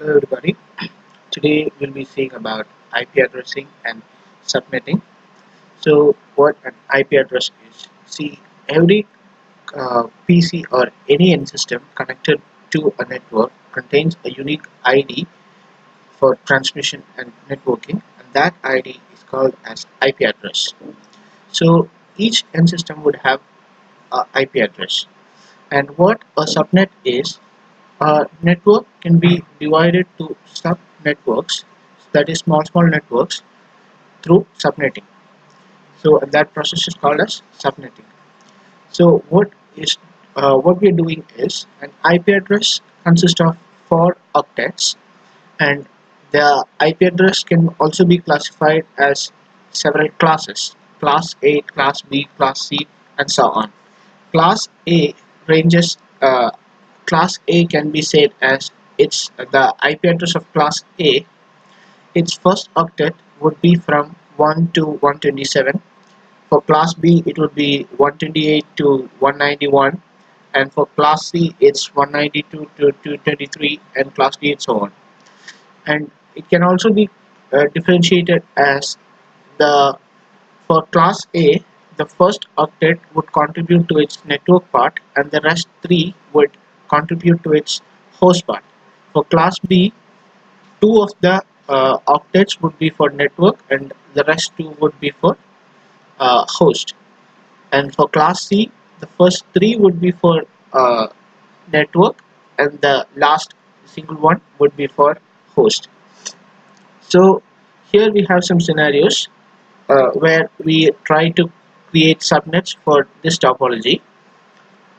Hello everybody. Today we'll be seeing about IP addressing and subnetting. So what an IP address is? See, every PC or any end system connected to a network contains a unique ID for transmission and networking, and that ID is called as IP address. So each end system would have a IP address. And what a subnet is, a network can be divided to sub-networks, that is small networks, through subnetting. So that process is called as subnetting. So what we are doing is an IP address consists of 4 octets, and the IP address can also be classified as several classes: class A, class B, class C, and so on. Class A ranges. Class A can be said as it's the IP address of class A. Its first octet would be from 1 to 127. For class B, it would be 128 to 191, and for class C, it's 192 to 223, and class D, and so on. And it can also be differentiated as the for class A, the first octet would contribute to its network part, and the rest 3 would contribute to its host part. For class B, 2 of the octets would be for network, and the rest 2 would be for host. And for class C, the first 3 would be for network, and the last single one would be for host. So here we have some scenarios where we try to create subnets for this topology,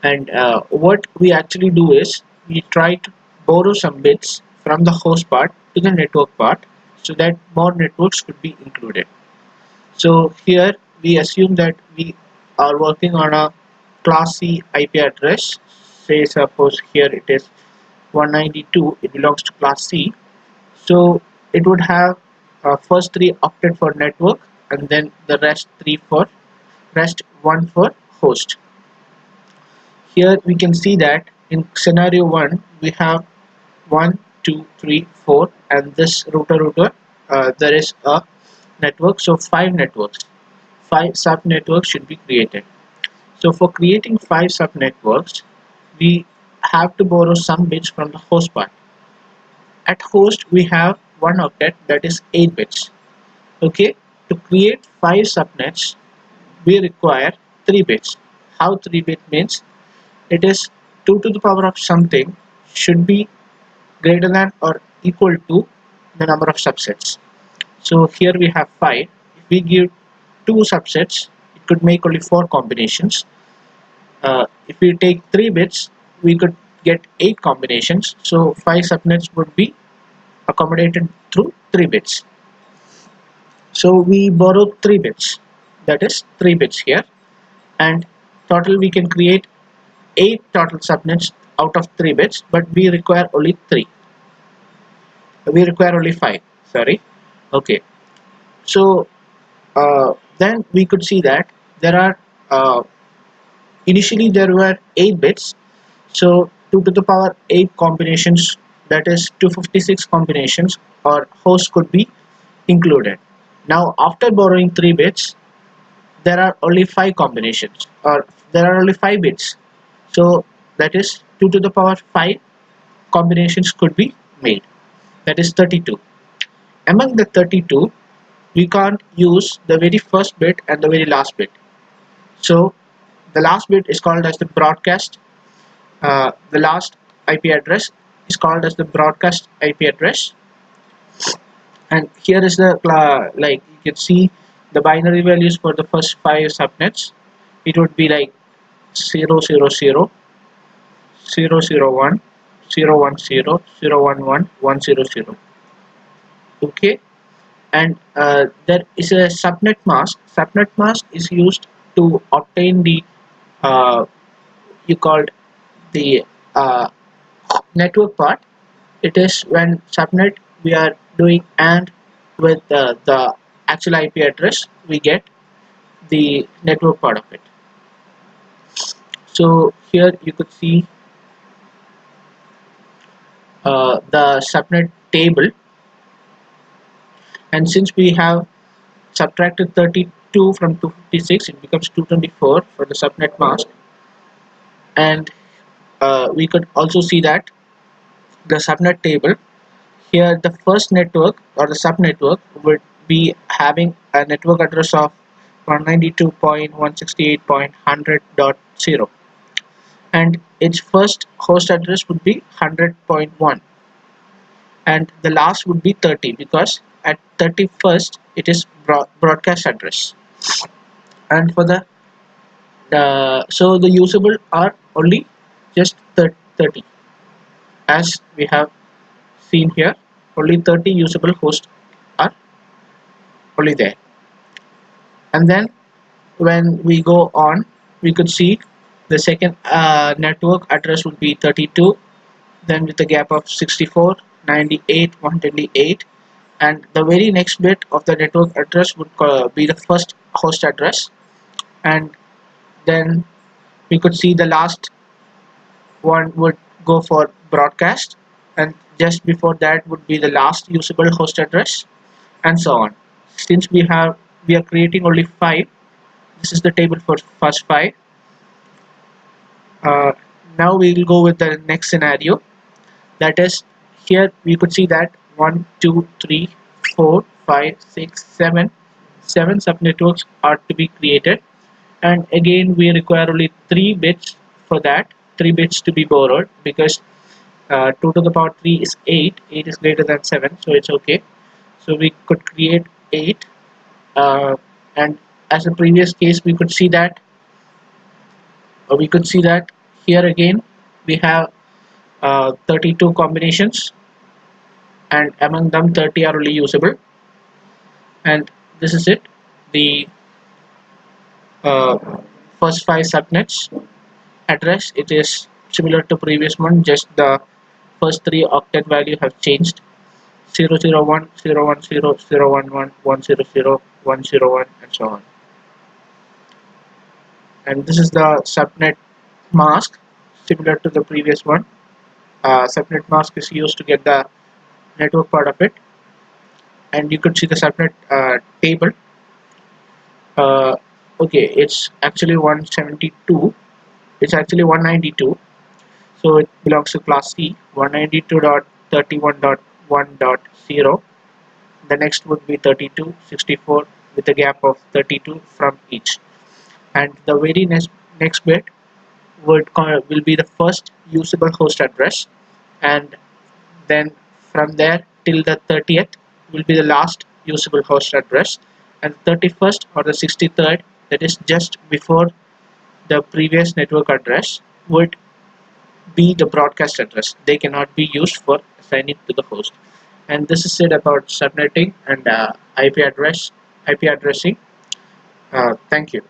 and what we actually do is we try to borrow some bits from the host part to the network part so that more networks could be included. So here we assume that we are working on a class C IP address. Say suppose here it is 192, it belongs to class C. So it would have first 3 octet for network, and then the rest 1 for host. Here we can see that in scenario 1 we have 1, 2, 3, 4, and this router there is a network, so 5 networks. 5 sub networks should be created. So for creating 5 sub networks, we have to borrow some bits from the host part. At host we have 1 octet, that is 8 bits. Okay, to create 5 subnets we require 3 bits. How 3 bit means? It is 2 to the power of something should be greater than or equal to the number of subsets. So here we have 5. If we give 2 subsets, it could make only 4 combinations. If we take 3 bits, we could get 8 combinations. So 5 subnets would be accommodated through 3 bits. So we borrow 3 bits, that is 3 bits here, and total we can create 8 total subnets out of 3 bits, but we require only 3. We require only 5, sorry. Okay, so then we could see that there are initially there were 8 bits, so 2 to the power 8 combinations, that is 256 combinations or hosts could be included. Now after borrowing 3 bits, there are only 5 combinations, or there are only 5 bits, so that is 2 to the power 5 combinations could be made, that is 32. Among the 32, we can't use the very first bit and the very last bit. So the last bit is called as the broadcast. The last IP address is called as the broadcast IP address. And here is the like you can see the binary values for the first 5 subnets. It would be like 000, 001, 010, 011, 100. Okay, and there is a subnet mask. Subnet mask is used to obtain the you called the network part. It is when subnet we are doing AND with the actual IP address, we get the network part of it. So here you could see the subnet table, and since we have subtracted 32 from 256, it becomes 224 for the subnet mask. And we could also see that the subnet table here, the first network or the subnetwork would be having a network address of 192.168.100.0, and its first host address would be 100.1, and the last would be 30 because at 31st it is broadcast address. And for the so the usable are only just 30, as we have seen here. Only 30 usable hosts are only there. And then when we go on, we could see the second network address would be 32, then with a gap of 64, 98, 128, and the very next bit of the network address would be the first host address. And then we could see the last one would go for broadcast, and just before that would be the last usable host address, and so on. Since we are creating only 5, this is the table for first 5. Now we will go with the next scenario. That is, here we could see that 1, 2, 3, 4, 5, 6, 7 subnetworks are to be created, and again we require only 3 bits for that, 3 bits to be borrowed, because 2 to the power 3 is 8 is greater than 7, so it's okay. So we could create 8, and as the previous case we could see that here again we have 32 combinations, and among them 30 are only usable. And this is it, the uh, first 5 subnets address. It is similar to previous one, just the first 3 octet value have changed: 001, 010, 011, 100, 101, and so on. And this is the subnet mask, similar to the previous one. Subnet mask is used to get the network part of it, and you could see the subnet table. Okay, it's actually 172, it's actually 192, so it belongs to class C. 192.31.1.0. the next would be 32, 64 with a gap of 32 from each, and the very next bit will be the first usable host address, and then from there till the 30th will be the last usable host address, and 31st or the 63rd, that is just before the previous network address, would be the broadcast address. They cannot be used for assigning to the host. And this is it about subnetting and IP addressing. Thank you.